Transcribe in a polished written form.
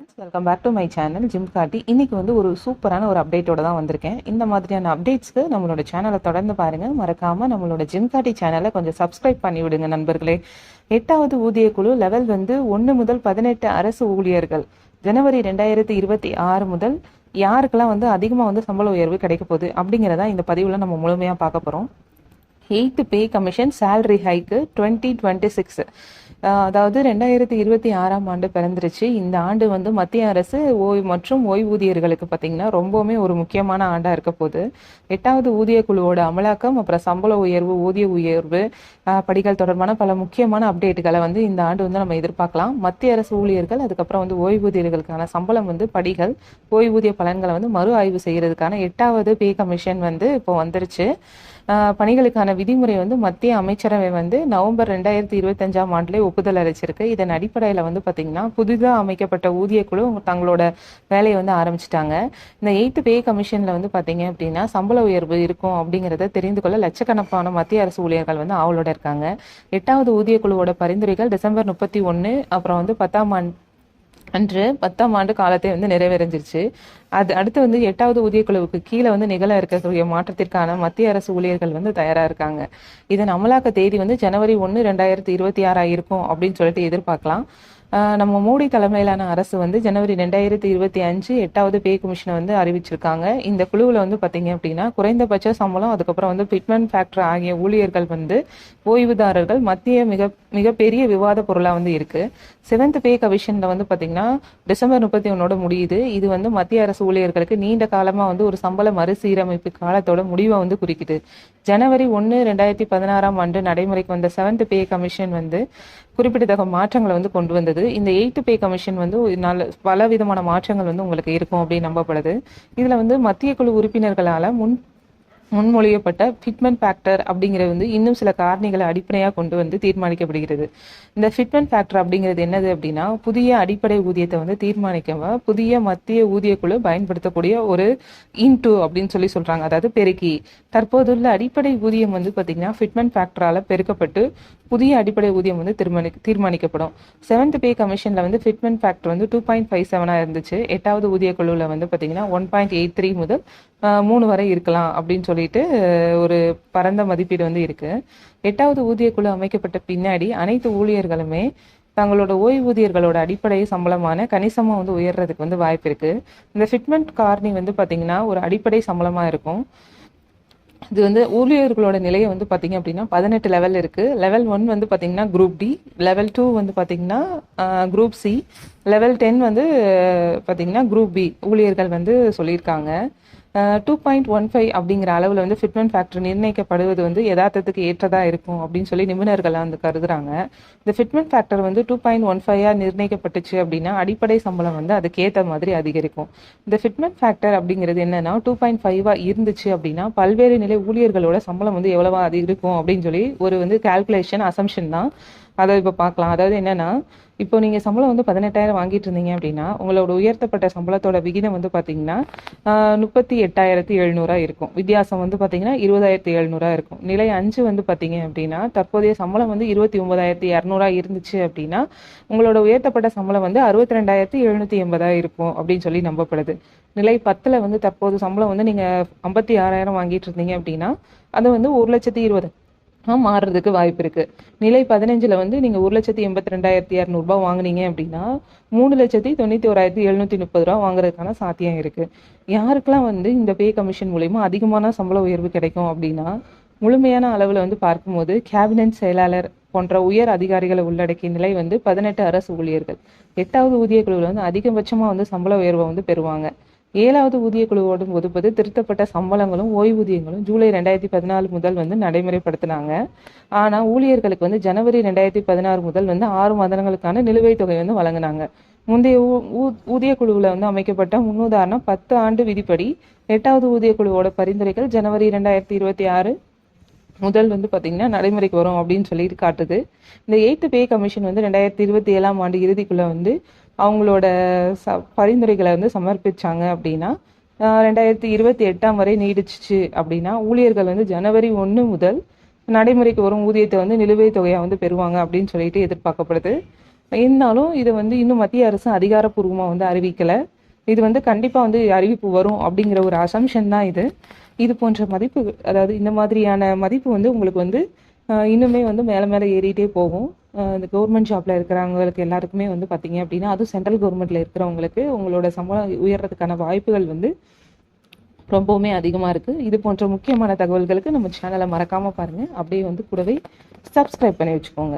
Welcome back to my channel ஜிம் காட்டி. இன்னைக்கு வந்து ஒரு சூப்பரான ஒரு அப்டேட்டோட தான் வந்திருக்கேன். இந்த மாதிரியான அப்டேட்ஸ்க்கு நம்மளோட சேனலை தொடர்ந்து பாருங்க. மறக்காம நம்மளோட ஜிம் காட்டி சேனலை கொஞ்சம் சப்ஸ்கிரைப் பண்ணி விடுங்க நண்பர்களே. 8வது ஊதிய குழு லெவல் வந்து 1 முதல் 18 அரசு ஊழியர்கள் ஜனவரி 2026 முதல் யாருக்கெல்லாம் வந்து அதிகமாக வந்து சம்பள உயர்வு கிடைக்க போகுது அப்படிங்கிறதா இந்த பதிவில் நம்ம முழுமையாக பார்க்க போகிறோம். 8th pay commission salary haiku 2026, அதாவது 2026ஆம் ஆண்டு பிறந்துருச்சு. இந்த ஆண்டு வந்து மத்திய அரசு மற்றும் ஓய்வூதியர்களுக்கு பார்த்தீங்கன்னா ரொம்பவுமே ஒரு முக்கியமான ஆண்டாக இருக்க போகுது. 8வது ஊதிய குழுவோட அமலாக்கம், அப்புறம் சம்பள உயர்வு, ஊதிய உயர்வு, படிகள் தொடர்பான பல முக்கியமான அப்டேட்டுகளை வந்து இந்த ஆண்டு வந்து நம்ம எதிர்பார்க்கலாம். மத்திய அரசு ஊழியர்கள், அதுக்கப்புறம் வந்து ஓய்வூதியர்களுக்கான சம்பளம் வந்து படிகள், ஓய்வூதிய பலன்களை வந்து மறு ஆய்வு செய்யறதுக்கான 8வது பே கமிஷன் வந்து இப்போ வந்துருச்சு. பணிகளுக்கான விதிமுறை வந்து மத்திய அமைச்சரவை வந்து நவம்பர் 2025ஆம் ஆண்டுலேயே ஒப்புதல் அளிச்சிருக்கு. இதன் அடிப்படையில் வந்து பார்த்தீங்கன்னா புதிதாக அமைக்கப்பட்ட ஊதிய குழு தங்களோட வேலையை வந்து ஆரம்பிச்சிட்டாங்க. இந்த 8th பே கமிஷனில் வந்து பார்த்தீங்க அப்படின்னா சம்பள உயர்வு இருக்கும் அப்படிங்கிறத தெரிந்து கொள்ள லட்சக்கணக்கான மத்திய அரசு ஊழியர்கள் வந்து ஆவலோட இருக்காங்க. 8வது ஊதிய குழுவோட பரிந்துரைகள் டிசம்பர் 31 அப்புறம் வந்து 10ஆம் ஆண்டு காலத்தை வந்து நிறைவேறிஞ்சிருச்சு. அடுத்து வந்து 8வது ஊதிய குழுவுக்கு கீழே வந்து நிகழ இருக்கக்கூடிய மாற்றத்திற்கான மத்திய அரசு ஊழியர்கள் வந்து தயாராக இருக்காங்க. இதன் அமலாக்க தேதி வந்து ஜனவரி 1, 2026 இருக்கும் அப்படின்னு சொல்லிட்டு எதிர்பார்க்கலாம். நம்ம மோடி தலைமையிலான அரசு வந்து ஜனவரி 2025 8வது பே கமிஷனை வந்து அறிவிச்சிருக்காங்க. இந்த குழுவில் வந்து பார்த்தீங்க அப்படின்னா குறைந்தபட்ச சம்பளம், அதுக்கப்புறம் வந்து ஃபிட்மென்ட் ஃபேக்டர் ஆகிய ஊழியர்கள் வந்து ஓய்வுதாரர்கள் மத்திய மிகப்பெரிய விவாத பொருளாக வந்து இருக்கு. 7th பே கமிஷனில் வந்து பார்த்தீங்கன்னா டிசம்பர் 31 முடியுது. இது வந்து மத்திய அரசு ஊழியர்களுக்கு நீண்ட காலமாக வந்து ஒரு சம்பள மறுசீரமைப்பு காலத்தோட முடிவை வந்து குறிக்குது. ஜனவரி 1, 2016ஆம் ஆண்டு நடைமுறைக்கு வந்த 7th பே கமிஷன் வந்து குறிப்பிடத்தக்க மாற்றங்களை வந்து கொண்டு வந்தது. இந்த 8th பே கமிஷன் வந்து பல விதமான மாற்றங்கள் வந்து உங்களுக்கு இருக்கும் அப்படின்னு நம்பப்படுது. இதுல வந்து மத்திய குழு உறுப்பினர்களால முன்மொழியப்பட்ட ஃபிட்மென்ட் ஃபேக்டர் அப்படிங்கிறது வந்து இன்னும் சில காரணிகளை அடிப்படையாக கொண்டு வந்து தீர்மானிக்கப்படுகிறது. இந்த ஃபிட்மென்ட் ஃபேக்டர் அப்படிங்கிறது என்னது அப்படின்னா புதிய அடிப்படை ஊதியத்தை வந்து தீர்மானிக்க புதிய மத்திய ஊதிய குழு பயன்படுத்தக்கூடிய ஒரு இன்டு அப்படின்னு சொல்றாங்க, அதாவது பெருக்கி. தற்போதுள்ள அடிப்படை ஊதியம் வந்து பார்த்தீங்கன்னா ஃபிட்மென்ட் ஃபேக்டரால பெருக்கப்பட்டு புதிய அடிப்படை ஊதியம் வந்து தீர்மானிக்கப்படும். 7th பே கமிஷன்ல வந்து ஃபிட்மென்ட் ஃபேக்டர் வந்து 2.57 இருந்துச்சு. 8வது ஊதிய குழுவில் வந்து பார்த்தீங்கன்னா 1.83 முதல் 3 வரை இருக்கலாம் அப்படின்னு சொல்லிட்டு ஒரு பரந்த மதிப்பீடு வந்து இருக்கு. 8வது ஊதிய குழு அமைக்கப்பட்ட பின்னாடி அனைத்து ஊழியர்களுமே தங்களோட ஓய்வூதியர்களோட அடிப்படை சம்பளமான கணிசமாக வந்து உயர்றதுக்கு வந்து வாய்ப்பு இருக்கு. இந்த ஃபிட்மென்ட் காரணி வந்து பார்த்தீங்கன்னா ஒரு அடிப்படை சம்பளமாக இருக்கும். இது வந்து ஊழியர்களோட நிலையை வந்து பார்த்தீங்க அப்படின்னா 18 லெவல் இருக்கு. லெவல் 1 வந்து பார்த்தீங்கன்னா குரூப் டி, லெவல் 2 வந்து பார்த்தீங்கன்னா குரூப் சி, லெவல் 10 வந்து பார்த்தீங்கன்னா குரூப் பி ஊழியர்கள் வந்து சொல்லியிருக்காங்க. 2.15 அப்படிங்கிற அளவில் வந்து ஃபிட்மென்ட் ஃபேக்டர் நிர்ணயிக்கப்படுவது வந்து யதார்த்தத்துக்கு ஏற்றதாக இருக்கும் அப்படின்னு சொல்லி நிபுணர்கள் வந்து கருதுறாங்க. இந்த ஃபிட்மென்ட் ஃபேக்டர் வந்து 2.15 நிர்ணயிக்கப்பட்டுச்சு அப்படின்னா அடிப்படை சம்பளம் வந்து அதுக்கேற்ற மாதிரி அதிகரிக்கும். இந்த ஃபிட்மென்ட் ஃபேக்டர் அப்படிங்கிறது என்னன்னா 2.5 இருந்துச்சு அப்படின்னா பல்வேறு நிலை ஊழியர்களோட சம்பளம் வந்து எவ்வளவா அதிகரிக்கும் அப்படின்னு சொல்லி ஒரு வந்து கால்குலேஷன் அசம்ஷன் தான். அதை இப்போ பார்க்கலாம். அதாவது என்னன்னா இப்போ நீங்கள் சம்பளம் வந்து 18,000 வாங்கிட்டு இருந்தீங்க அப்படின்னா உங்களோட உயர்த்தப்பட்ட சம்பளத்தோட விகிதம் வந்து பார்த்தீங்கன்னா 38,700 இருக்கும். வித்தியாசம் வந்து பார்த்தீங்கன்னா 20,700 இருக்கும். நிலை 5 வந்து பார்த்தீங்க அப்படின்னா தற்போதைய சம்பளம் வந்து 29,200 இருந்துச்சு அப்படின்னா உங்களோட உயர்த்தப்பட்ட சம்பளம் வந்து 62,780 இருக்கும் அப்படின்னு சொல்லி நம்பப்படுது. நிலை 10ல் வந்து தற்போது சம்பளம் வந்து நீங்கள் 56,000 வாங்கிட்டு இருந்தீங்க அப்படின்னா அது வந்து 1,20,000 மாறுறதுக்கு வாய்ப்பு இருக்கு. நிலை 15ல் வந்து நீங்க 1,82,200 வாங்குனீங்க அப்படின்னா 3,91,730 வாங்குறதுக்கான சாத்தியம் இருக்கு. யாருக்கெல்லாம் வந்து இந்த பே கமிஷன் மூலமா அதிகமான சம்பள உயர்வு கிடைக்கும் அப்படின்னா முழுமையான அளவில் வந்து பார்க்கும்போது கேபினட் செயலாளர் போன்ற உயர் அதிகாரிகளை உள்ளடக்கிய நிலை வந்து 18 அரசு ஊழியர்கள் 8வது ஊதிய குழுவில் வந்து அதிகபட்சமாக வந்து சம்பள உயர்வை வந்து பெறுவாங்க. 7வது ஊதிய குழுவோடு ஒதுப்பது திருத்தப்பட்ட சம்பளங்களும் ஓய்வூதியங்களும் ஜூலை 2014 முதல் வந்து நடைமுறைப்படுத்தினாங்க. ஆனால் ஊழியர்களுக்கு வந்து ஜனவரி 2016 முதல் வந்து 6 மாதங்களுக்கான நிலுவைத் தொகை வந்து வழங்கினாங்க. முந்தைய ஊதிய குழுவில் வந்து அமைக்கப்பட்ட முன்னுதாரணம் 10 ஆண்டு விதிப்படி 8வது ஊதிய குழுவோட பரிந்துரைகள் ஜனவரி 2026 முதல் வந்து பார்த்தீங்கன்னா நடைமுறைக்கு வரும் அப்படின்னு சொல்லிட்டு காட்டுது. இந்த 8th பே கமிஷன் வந்து 2027ஆம் ஆண்டு இறுதிக்குள்ள வந்து அவங்களோட பரிந்துரைகளை வந்து சமர்ப்பிச்சாங்க அப்படின்னா 2028 வரை நீடிச்சிச்சு அப்படின்னா ஊழியர்கள் வந்து ஜனவரி 1 முதல் நடைமுறைக்கு வரும் ஊதியத்தை வந்து நிலுவைத் தொகையாக வந்து பெறுவாங்க அப்படின்னு சொல்லிட்டு எதிர்பார்க்கப்படுது. இருந்தாலும் இதை வந்து இன்னும் மத்திய அரசு அதிகாரப்பூர்வமாக வந்து அறிவிக்கலை. இது வந்து கண்டிப்பாக வந்து அறிவிப்பு வரும் அப்படிங்கிற ஒரு அசம்ஷன் தான் இது. இது போன்ற மதிப்பு, அதாவது இந்த மாதிரியான மதிப்பு வந்து உங்களுக்கு வந்து இன்னுமே வந்து மேலே மேலே ஏறிட்டே போகும். இந்த கவர்மெண்ட் ஜாப்ல இருக்கிறவங்களுக்கு எல்லாருக்குமே வந்து பார்த்தீங்க அப்படின்னா, அதுவும் சென்ட்ரல் கவர்மெண்ட்ல இருக்கிறவங்களுக்கு உங்களோட சம்பளம் உயர்றதுக்கான வாய்ப்புகள் வந்து ரொம்பவுமே அதிகமாக இருக்குது. இது போன்ற முக்கியமான தகவல்களுக்கு நம்ம சேனலை மறக்காமல் பாருங்கள். அப்படியே வந்து கூடவே சப்ஸ்கிரைப் பண்ணி வச்சுக்கோங்க.